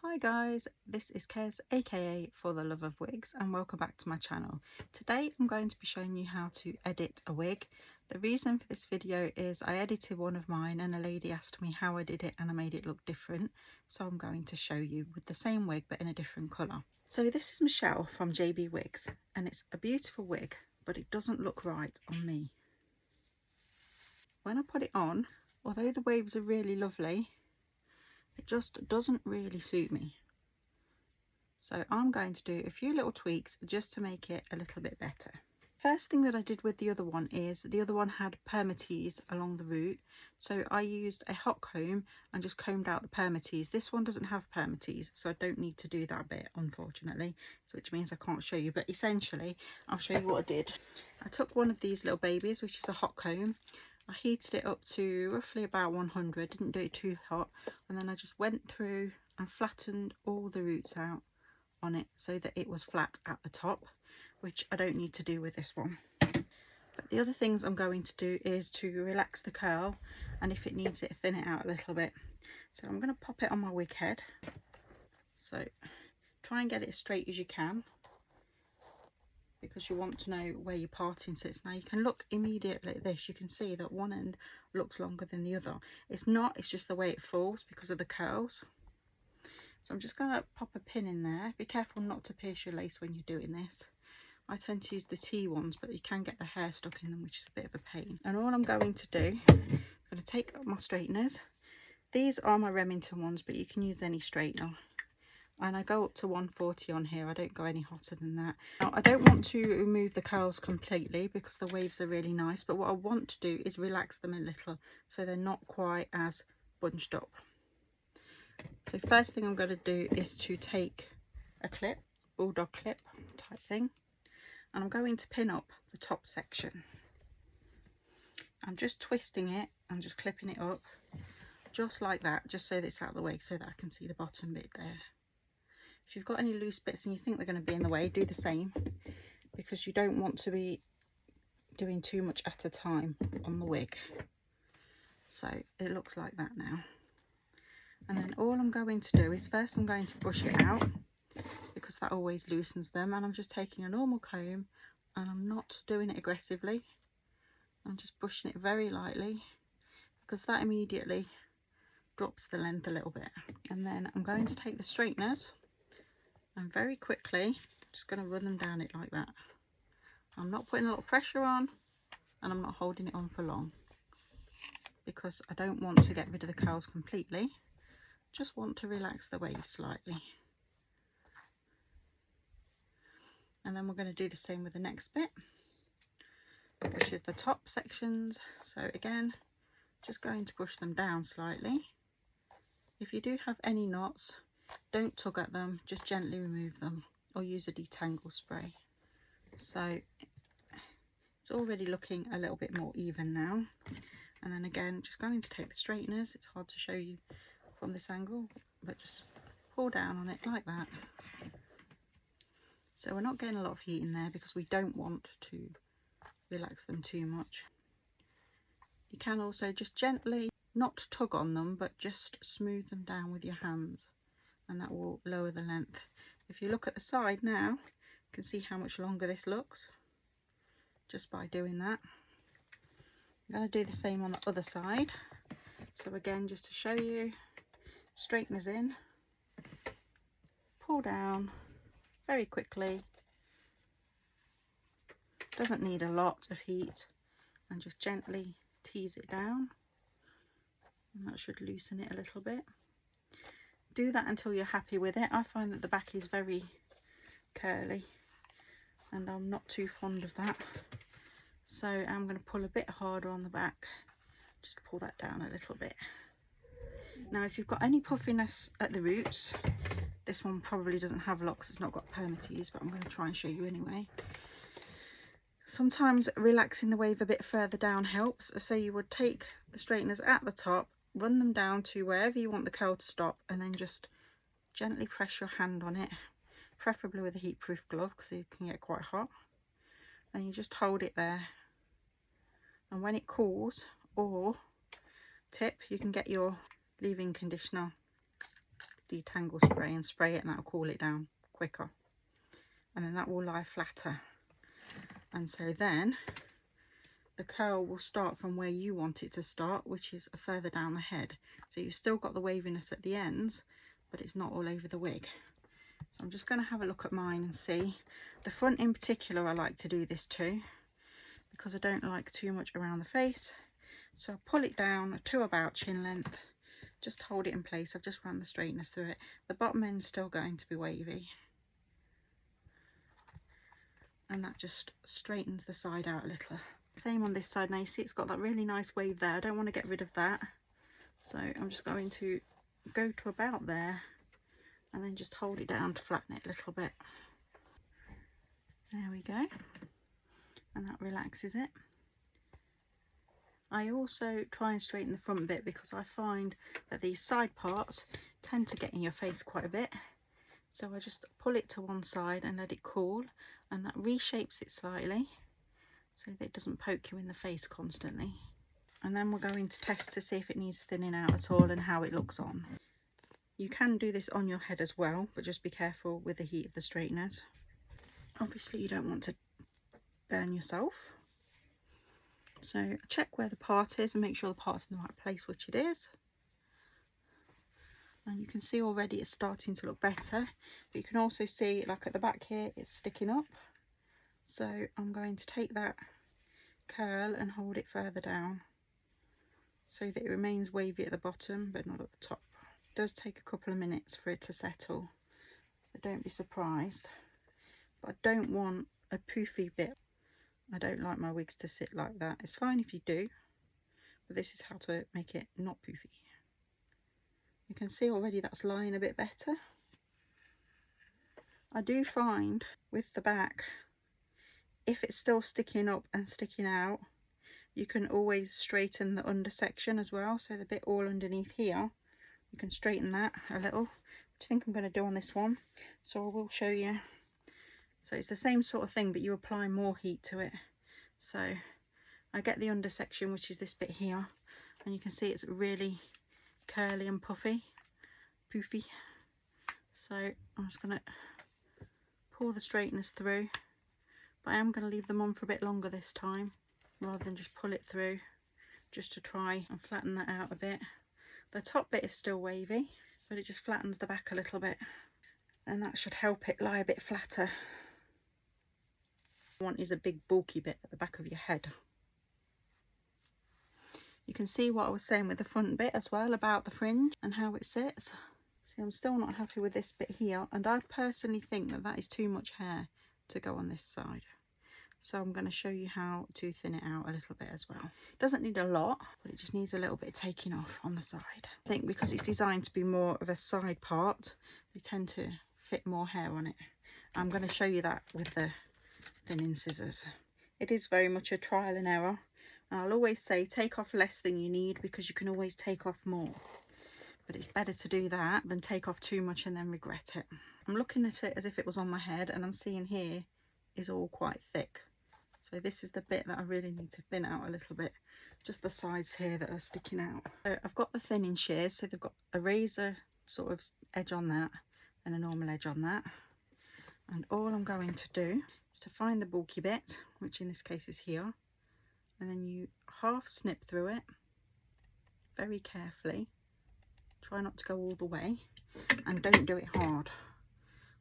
Hi guys, this is Kez aka For the Love of Wigs and welcome back to my channel. Today I'm going to be showing you how to edit a wig. The reason for this video is I edited one of mine and a lady asked me how I did it and I made it look different. So I'm going to show you with the same wig but in a different colour. So this is Michelle from JB Wigs and it's a beautiful wig but it doesn't look right on me. When I put it on, although the waves are really lovely, it just doesn't really suit me. So I'm going to do a few little tweaks just to make it a little bit better. First thing that I did with the other one is the other one had permatease along the root. So I used a hot comb and just combed out the permatease. This one doesn't have permatease, so I don't need to do that bit, unfortunately, so which means I can't show you. But essentially, I'll show you what I did. I took one of these little babies, which is a hot comb. I heated it up to roughly about 100, didn't do it too hot, and then I just went through and flattened all the roots out on it so that it was flat at the top, which I don't need to do with this one. But the other things I'm going to do is to relax the curl, and if it needs it, thin it out a little bit. So I'm going to pop it on my wig head. So try and get it as straight as you can, because you want to know where your parting sits. Now you can look immediately at this, you can see that one end looks longer than the other. It's not, it's just the way it falls because of the curls. So I'm just going to pop a pin in there. Be careful not to pierce your lace when you're doing this. I tend to use the T ones, but you can get the hair stuck in them, which is a bit of a pain. And all I'm going to do, I'm going to take up my straighteners. These are my Remington ones, but you can use any straightener. And I go up to 140 on here. I don't go any hotter than that. Now, I don't want to remove the curls completely because the waves are really nice, but what I want to do is relax them a little so they're not quite as bunched up. So first thing I'm going to do is to take a clip, bulldog clip type thing, and I'm going to pin up the top section. I'm just twisting it and just clipping it up just like that, just so that it's out of the way, so that I can see the bottom bit there. If you've got any loose bits and you think they're going to be in the way, do the same, because you don't want to be doing too much at a time on the wig. So it looks like that now. And then all I'm going to do is first I'm going to brush it out, because that always loosens them, and I'm just taking a normal comb and I'm not doing it aggressively. I'm just brushing it very lightly, because that immediately drops the length a little bit. And then I'm going to take the straighteners and very quickly just going to run them down it like that. I'm not putting a lot of pressure on and I'm not holding it on for long, because I don't want to get rid of the curls completely, just want to relax the waves slightly. And then we're going to do the same with the next bit, which is the top sections. So again, just going to push them down slightly. If you do have any knots, don't tug at them, just gently remove them or use a detangle spray. So it's already looking a little bit more even now. And then again, just going to take the straighteners. It's hard to show you from this angle, but just pull down on it like that. So we're not getting a lot of heat in there because we don't want to relax them too much. You can also just gently, not tug on them, but just smooth them down with your hands, and that will lower the length. If you look at the side now, you can see how much longer this looks just by doing that. I'm going to do the same on the other side. So again, just to show you, straighteners in, pull down very quickly, doesn't need a lot of heat, and just gently tease it down, and that should loosen it a little bit. Do that until you're happy with it. I find that the back is very curly and I'm not too fond of that, so I'm going to pull a bit harder on the back, just to pull that down a little bit. Now if you've got any puffiness at the roots, this one probably doesn't have locks, it's not got permatease, but I'm going to try and show you anyway. Sometimes relaxing the wave a bit further down helps. So you would take the straighteners at the top, run them down to wherever you want the curl to stop, and then just gently press your hand on it, preferably with a heat-proof glove because it can get quite hot. And you just hold it there, and when it cools, or tip, you can get your leave-in conditioner detangle spray and spray it, and that'll cool it down quicker, and then that will lie flatter. And so then the curl will start from where you want it to start, which is further down the head. So you've still got the waviness at the ends, but it's not all over the wig. So I'm just going to have a look at mine and see. The front in particular I like to do this to, because I don't like too much around the face. So I pull it down to about chin length, just hold it in place. I've just run the straighteners through it. The bottom end's still going to be wavy, and that just straightens the side out a little. Same on this side. Now you see it's got that really nice wave there. I don't want to get rid of that, so I'm just going to go to about there and then just hold it down to flatten it a little bit. There we go, and that relaxes it. I also try and straighten the front bit, because I find that these side parts tend to get in your face quite a bit. So I just pull it to one side and let it cool, and that reshapes it slightly so that it doesn't poke you in the face constantly. And then we're going to test to see if it needs thinning out at all and how it looks on. You can do this on your head as well, but just be careful with the heat of the straighteners. Obviously you don't want to burn yourself. So check where the part is and make sure the part's in the right place, which it is. And you can see already it's starting to look better, but you can also see, like at the back here, it's sticking up. So I'm going to take that curl and hold it further down so that it remains wavy at the bottom but not at the top. It does take a couple of minutes for it to settle, but don't be surprised. But I don't want a poofy bit. I don't like my wigs to sit like that. It's fine if you do, but this is how to make it not poofy. You can see already that's lying a bit better. I do find with the back, if it's still sticking up and sticking out, you can always straighten the under section as well. So the bit all underneath here, you can straighten that a little, which I think I'm going to do on this one. So I will show you. So it's the same sort of thing, but you apply more heat to it. So I get the under section, which is this bit here, and you can see it's really curly and puffy, poofy. So I'm just going to pull the straighteners through, but I am going to leave them on for a bit longer this time, rather than just pull it through, just to try and flatten that out a bit. The top bit is still wavy, but it just flattens the back a little bit, and that should help it lie a bit flatter. What you want is a big bulky bit at the back of your head. You can see what I was saying with the front bit as well about the fringe and how it sits. See, I'm still not happy with this bit here, and I personally think that that is too much hair to go on this side. So I'm going to show you how to thin it out a little bit as well. It doesn't need a lot, but it just needs a little bit of taking off on the side. I think because it's designed to be more of a side part, they tend to fit more hair on it. I'm going to show you that with the thinning scissors. It is very much a trial and error. And I'll always say take off less than you need, because you can always take off more. But it's better to do that than take off too much and then regret it. I'm looking at it as if it was on my head, and I'm seeing here is all quite thick. So this is the bit that I really need to thin out a little bit, just the sides here that are sticking out. So I've got the thinning shears, so they've got a razor sort of edge on that and a normal edge on that. And all I'm going to do is to find the bulky bit, which in this case is here, and then you half snip through it very carefully. Try not to go all the way, and don't do it hard.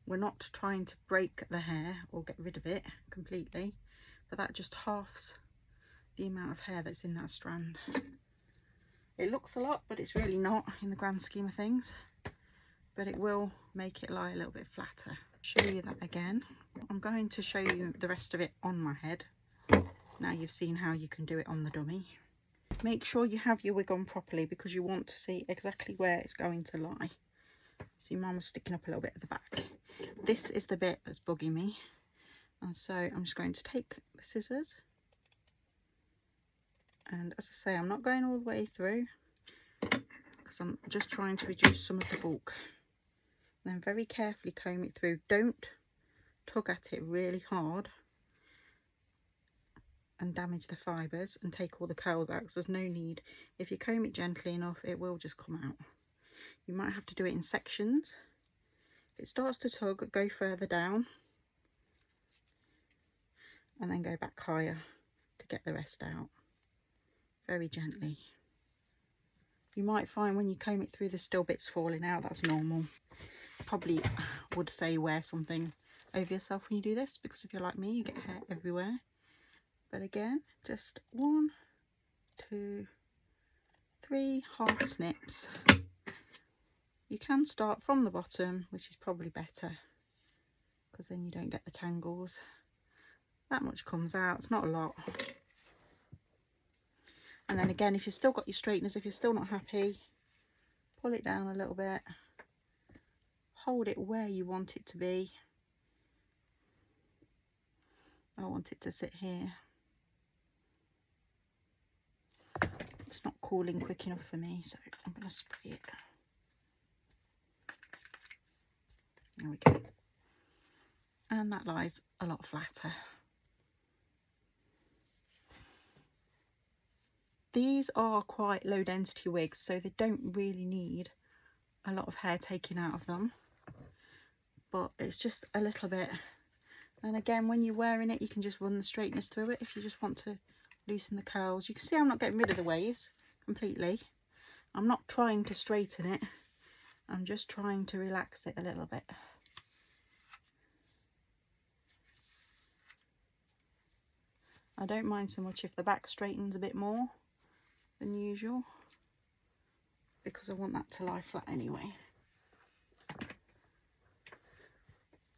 We're not trying to break the hair or get rid of it completely, but that just halves the amount of hair that's in that strand. It looks a lot, but it's really not in the grand scheme of things, but it will make it lie a little bit flatter. Show you that again. I'm going to show you the rest of it on my head. Now you've seen how you can do it on the dummy. Make sure you have your wig on properly, because you want to see exactly where it's going to lie. See, mine was sticking up a little bit at the back. This is the bit that's bugging me, and so I'm just going to take the scissors, and as I say, I'm not going all the way through because I'm just trying to reduce some of the bulk. And then very carefully comb it through. Don't tug at it really hard and damage the fibres and take all the curls out, because there's no need. If you comb it gently enough, it will just come out. You might have to do it in sections. If it starts to tug, go further down and then go back higher to get the rest out, very gently. You might find when you comb it through there's still bits falling out. That's normal. Probably would say wear something over yourself when you do this, because if you're like me, you get hair everywhere. But again, just 1, 2, 3 half snips. You can start from the bottom, which is probably better, because then you don't get the tangles. That much comes out, it's not a lot. And then again, if you've still got your straighteners, if you're still not happy, pull it down a little bit, hold it where you want it to be. I want it to sit here. It's not cooling quick enough for me, so I'm going to spray it. There we go. And that lies a lot flatter. These are quite low density wigs, so they don't really need a lot of hair taken out of them, but it's just a little bit. And again, when you're wearing it, you can just run the straighteners through it if you just want to loosen the curls. You can see I'm not getting rid of the waves completely. I'm not trying to straighten it, I'm just trying to relax it a little bit. I don't mind so much if the back straightens a bit more than usual, because I want that to lie flat anyway.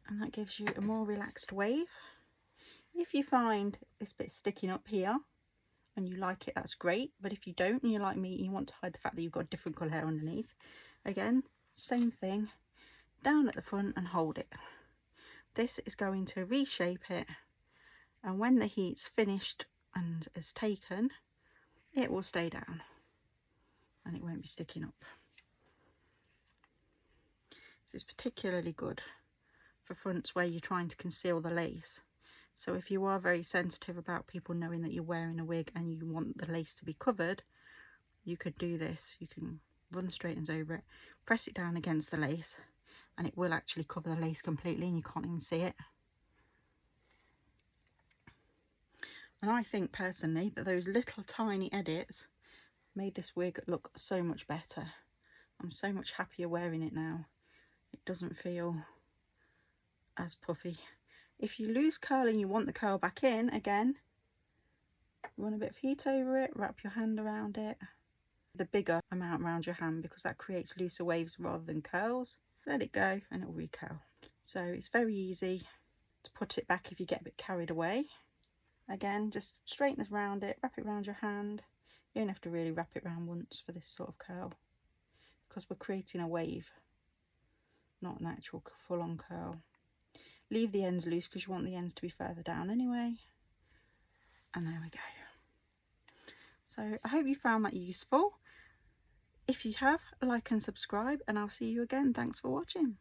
And that gives you a more relaxed wave. If you find this bit sticking up here and you like it, that's great. But if you don't, and you're like me and you want to hide the fact that you've got different colour hair underneath, again, same thing, down at the front and hold it. This is going to reshape it, and when the heat's finished and is taken, it will stay down and it won't be sticking up. This is particularly good for fronts where you're trying to conceal the lace. So if you are very sensitive about people knowing that you're wearing a wig and you want the lace to be covered, you could do this. You can run the straighteners over it, press it down against the lace, and it will actually cover the lace completely and you can't even see it. And I think personally that those little tiny edits made this wig look so much better. I'm so much happier wearing it now. It doesn't feel as puffy. If you lose curl and you want the curl back in, again, run a bit of heat over it, wrap your hand around it, the bigger amount around your hand, because that creates looser waves rather than curls. Let it go and it will recurl. So it's very easy to put it back if you get a bit carried away. Again, just straighten us around it, wrap it around your hand. You don't have to really wrap it around once for this sort of curl, because we're creating a wave, not an actual full-on curl. Leave the ends loose because you want the ends to be further down anyway. And there we go. So I hope you found that useful. If you have, like and subscribe, and I'll see you again. Thanks for watching.